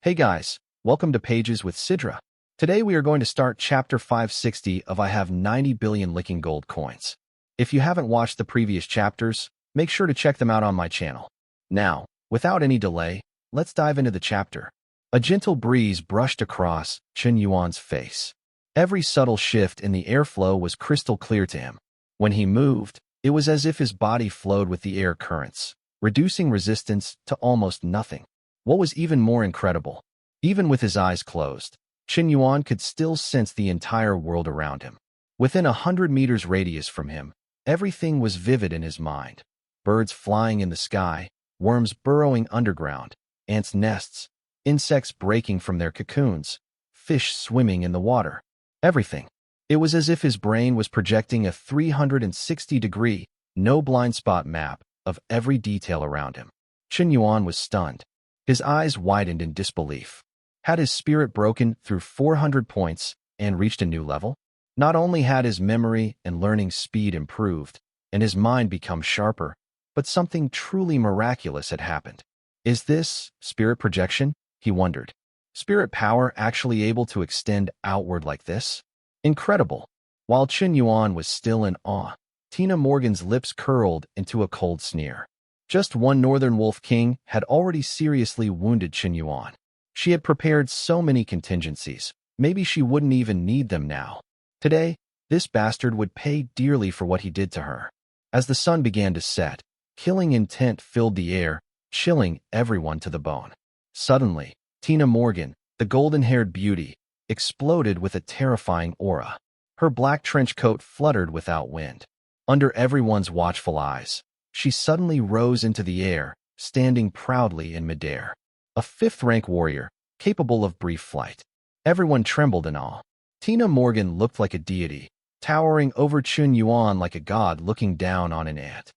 Hey guys, welcome to Pages with Sidra. Today we are going to start chapter 560 of I Have 90 Billion Licking Gold Coins. If you haven't watched the previous chapters, make sure to check them out on my channel. Now, without any delay, let's dive into the chapter. A gentle breeze brushed across Chen Yuan's face. Every subtle shift in the airflow was crystal clear to him. When he moved, it was as if his body flowed with the air currents, reducing resistance to almost nothing. What was even more incredible, even with his eyes closed, Chen Yuan could still sense the entire world around him. Within 100 meters radius from him, everything was vivid in his mind. Birds flying in the sky, worms burrowing underground, ants' nests, insects breaking from their cocoons, fish swimming in the water. Everything. It was as if his brain was projecting a 360-degree, no blind spot map of every detail around him. Chen Yuan was stunned. His eyes widened in disbelief. Had his spirit broken through 400 points and reached a new level? Not only had his memory and learning speed improved, and his mind become sharper, but something truly miraculous had happened. Is this spirit projection? He wondered. Spirit power actually able to extend outward like this? Incredible. While Chen Yuan was still in awe, Tina Morgan's lips curled into a cold sneer. Just one Northern Wolf King had already seriously wounded Chen Yuan. She had prepared so many contingencies, maybe she wouldn't even need them now. Today, this bastard would pay dearly for what he did to her. As the sun began to set, killing intent filled the air, chilling everyone to the bone. Suddenly, Tina Morgan, the golden-haired beauty, exploded with a terrifying aura. Her black trench coat fluttered without wind. Under everyone's watchful eyes, she suddenly rose into the air, standing proudly in midair. A fifth-rank warrior, capable of brief flight. Everyone trembled in awe. Tina Morgan looked like a deity, towering over Chen Yuan like a god looking down on an ant.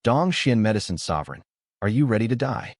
Dong Xian Medicine Sovereign, are you ready to die?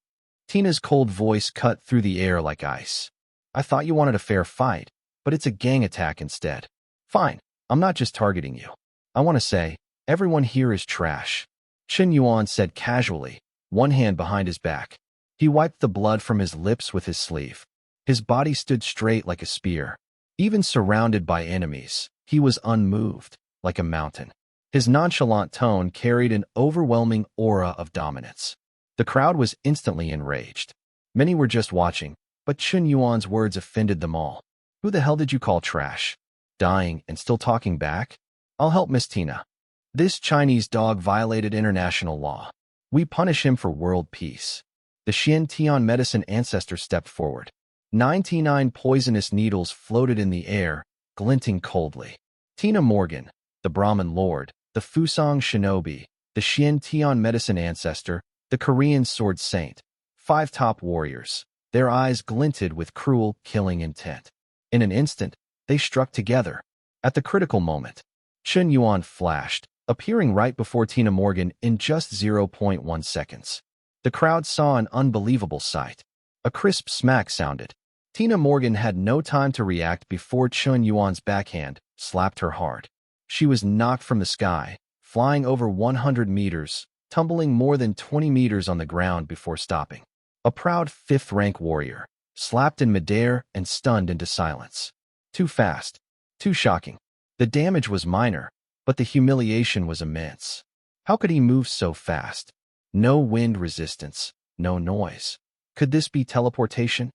Tina's cold voice cut through the air like ice. I thought you wanted a fair fight, but it's a gang attack instead. Fine, I'm not just targeting you. I want to say, everyone here is trash. Chen Yuan said casually, one hand behind his back. He wiped the blood from his lips with his sleeve. His body stood straight like a spear. Even surrounded by enemies, he was unmoved, like a mountain. His nonchalant tone carried an overwhelming aura of dominance. The crowd was instantly enraged. Many were just watching, but Chen Yuan's words offended them all. Who the hell did you call trash? Dying and still talking back? I'll help Miss Tina. This Chinese dog violated international law. We punish him for world peace. The Xian Tian medicine ancestor stepped forward. 99 poisonous needles floated in the air, glinting coldly. Tina Morgan, the Brahmin lord, the Fusang shinobi, the Xian Tian medicine ancestor, the Korean sword saint, 5 top warriors. Their eyes glinted with cruel, killing intent. In an instant, they struck together. At the critical moment, Chen Yuan flashed, appearing right before Tina Morgan in just 0.1 seconds. The crowd saw an unbelievable sight. A crisp smack sounded. Tina Morgan had no time to react before Chen Yuan's backhand slapped her hard. She was knocked from the sky, flying over 100 meters, tumbling more than 20 meters on the ground before stopping. A proud 5th-rank warrior, slapped in midair and stunned into silence. Too fast. Too shocking. The damage was minor, but the humiliation was immense. How could he move so fast? No wind resistance, no noise. Could this be teleportation?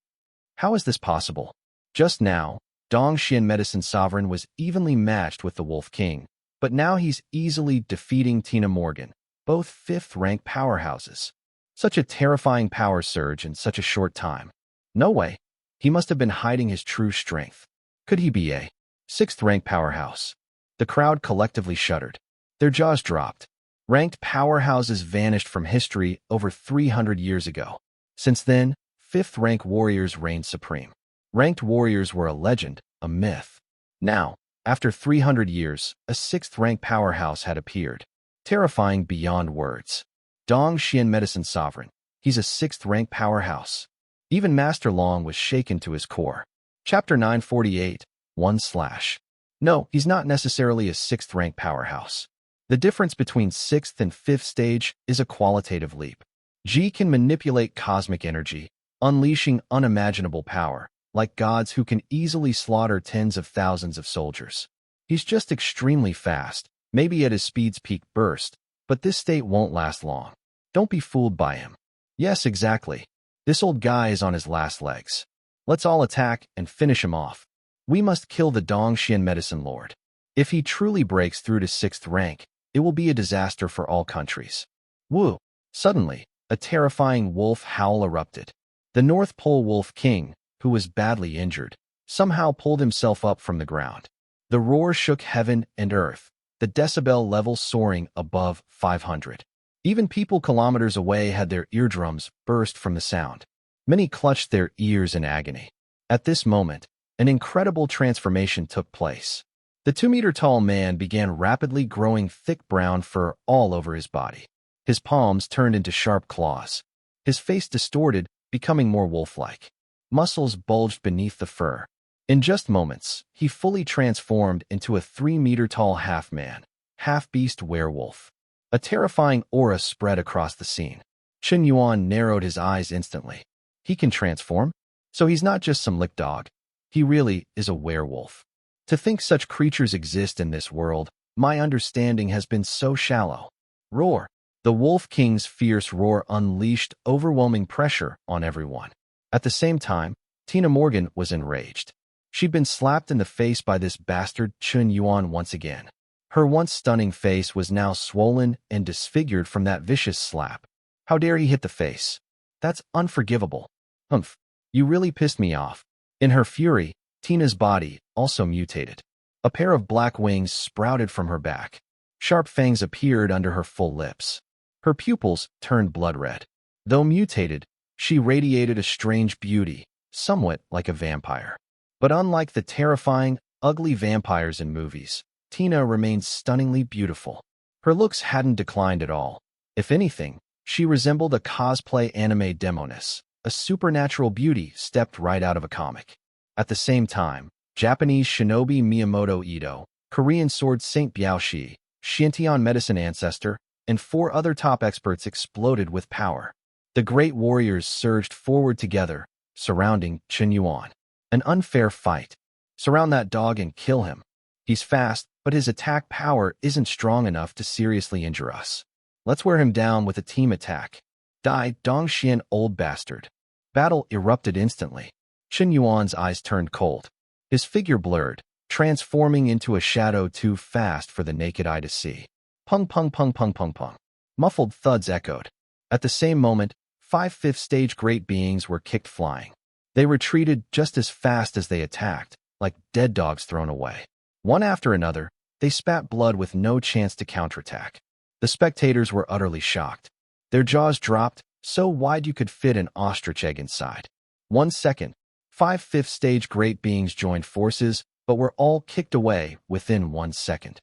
How is this possible? Just now, Dong Xian Medicine Sovereign was evenly matched with the Wolf King, but now he's easily defeating Tina Morgan, both 5th-rank powerhouses. Such a terrifying power surge in such a short time. No way. He must have been hiding his true strength. Could he be a 6th-rank powerhouse? The crowd collectively shuddered. Their jaws dropped. Ranked powerhouses vanished from history over 300 years ago. Since then, 5th-rank warriors reigned supreme. Ranked warriors were a legend, a myth. Now, after 300 years, a 6th-rank powerhouse had appeared. Terrifying beyond words. Dong Xian Medicine Sovereign. He's a 6th-rank powerhouse. Even Master Long was shaken to his core. Chapter 948, 1/. No, he's not necessarily a 6th-rank powerhouse. The difference between 6th and 5th stage is a qualitative leap. Ji can manipulate cosmic energy, unleashing unimaginable power, like gods who can easily slaughter tens of thousands of soldiers. He's just extremely fast, maybe at his speed's peak burst, but this state won't last long. Don't be fooled by him. Yes, exactly. This old guy is on his last legs. Let's all attack and finish him off. We must kill the Dongxian medicine lord. If he truly breaks through to 6th rank, it will be a disaster for all countries. Woo! Suddenly, a terrifying wolf howl erupted. The North Pole Wolf King, who was badly injured, somehow pulled himself up from the ground. The roar shook heaven and earth, the decibel level soaring above 500. Even people kilometers away had their eardrums burst from the sound. Many clutched their ears in agony. At this moment, an incredible transformation took place. The 2-meter-tall man began rapidly growing thick brown fur all over his body. His palms turned into sharp claws. His face distorted, becoming more wolf-like. Muscles bulged beneath the fur. In just moments, he fully transformed into a 3-meter-tall half-man, half-beast werewolf. A terrifying aura spread across the scene. Chen Yuan narrowed his eyes instantly. He can transform? So he's not just some lick dog. He really is a werewolf. To think such creatures exist in this world, my understanding has been so shallow. Roar! The Wolf King's fierce roar unleashed overwhelming pressure on everyone. At the same time, Tina Morgan was enraged. She'd been slapped in the face by this bastard Chen Yuan once again. Her once stunning face was now swollen and disfigured from that vicious slap. How dare he hit the face? That's unforgivable. Humph, you really pissed me off. In her fury, Tina's body also mutated. A pair of black wings sprouted from her back. Sharp fangs appeared under her full lips. Her pupils turned blood red. Though mutated, she radiated a strange beauty, somewhat like a vampire. But unlike the terrifying, ugly vampires in movies, Tina remained stunningly beautiful. Her looks hadn't declined at all. If anything, she resembled a cosplay anime demoness, a supernatural beauty stepped right out of a comic. At the same time, Japanese shinobi Miyamoto Ito, Korean sword Saint Biaoshi, Shintian medicine ancestor, and 4 other top experts exploded with power. The great warriors surged forward together, surrounding Chen Yuan. An unfair fight. Surround that dog and kill him. He's fast, but his attack power isn't strong enough to seriously injure us. Let's wear him down with a team attack. Die, Dongxian old bastard. Battle erupted instantly. Chen Yuan's eyes turned cold. His figure blurred, transforming into a shadow too fast for the naked eye to see. Pung pung pung pung pung pung. Muffled thuds echoed. At the same moment, 5 fifth-stage great beings were kicked flying. They retreated just as fast as they attacked, like dead dogs thrown away. One after another, they spat blood with no chance to counterattack. The spectators were utterly shocked. Their jaws dropped, so wide you could fit an ostrich egg inside. 1 second, 5 fifth-stage great beings joined forces, but were all kicked away within 1 second.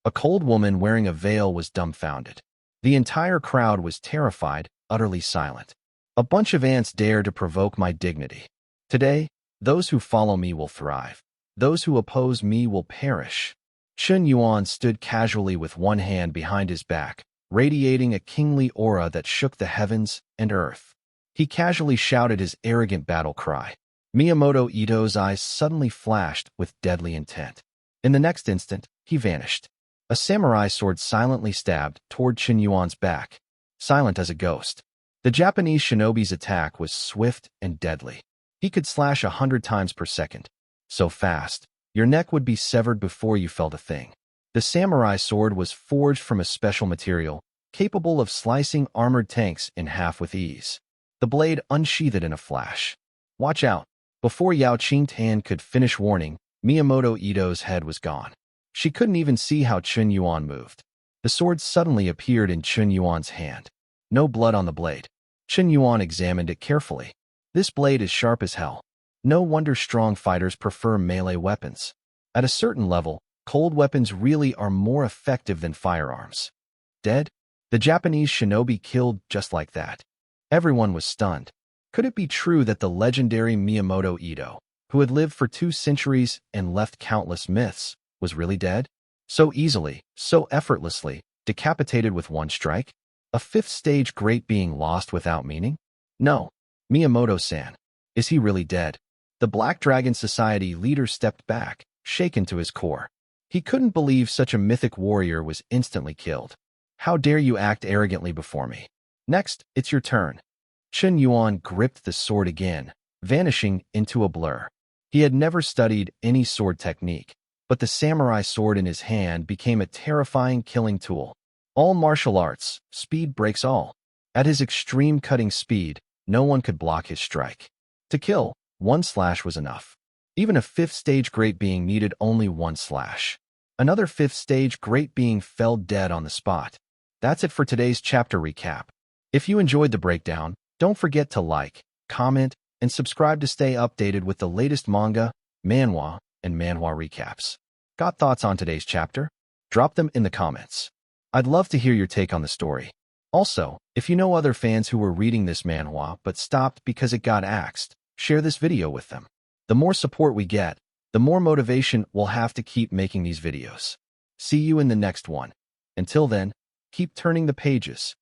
A cold woman wearing a veil was dumbfounded. The entire crowd was terrified, utterly silent. A bunch of ants dare to provoke my dignity. Today, those who follow me will thrive. Those who oppose me will perish. Chen Yuan stood casually with one hand behind his back, radiating a kingly aura that shook the heavens and earth. He casually shouted his arrogant battle cry. Miyamoto Ito's eyes suddenly flashed with deadly intent. In the next instant, he vanished. A samurai sword silently stabbed toward Chen Yuan's back, silent as a ghost. The Japanese shinobi's attack was swift and deadly. He could slash 100 times per second. So fast, your neck would be severed before you felt a thing. The samurai sword was forged from a special material, capable of slicing armored tanks in half with ease. The blade unsheathed in a flash. Watch out. Before Yao Qingtan could finish warning, Miyamoto Ito's head was gone. She couldn't even see how Chen Yuan moved. The sword suddenly appeared in Chen Yuan's hand. No blood on the blade. Chen Yuan examined it carefully. This blade is sharp as hell. No wonder strong fighters prefer melee weapons. At a certain level, cold weapons really are more effective than firearms. Dead? The Japanese shinobi killed just like that. Everyone was stunned. Could it be true that the legendary Miyamoto Ito, who had lived for 2 centuries and left countless myths, was really dead? So easily, so effortlessly, decapitated with 1 strike? A 5th-stage great being lost without meaning? No. Miyamoto-san. Is he really dead? The Black Dragon Society leader stepped back, shaken to his core. He couldn't believe such a mythic warrior was instantly killed. How dare you act arrogantly before me? Next, it's your turn. Chen Yuan gripped the sword again, vanishing into a blur. He had never studied any sword technique, but the samurai sword in his hand became a terrifying killing tool. All martial arts, speed breaks all. At his extreme cutting speed, no one could block his strike. To kill, one slash was enough. Even a fifth-stage great being needed only one slash. Another fifth-stage great being fell dead on the spot. That's it for today's chapter recap. If you enjoyed the breakdown, don't forget to like, comment, and subscribe to stay updated with the latest manga, manhwa, and manhwa recaps. Got thoughts on today's chapter? Drop them in the comments. I'd love to hear your take on the story. Also, if you know other fans who were reading this manhwa but stopped because it got axed, share this video with them. The more support we get, the more motivation we'll have to keep making these videos. See you in the next one. Until then, keep turning the pages.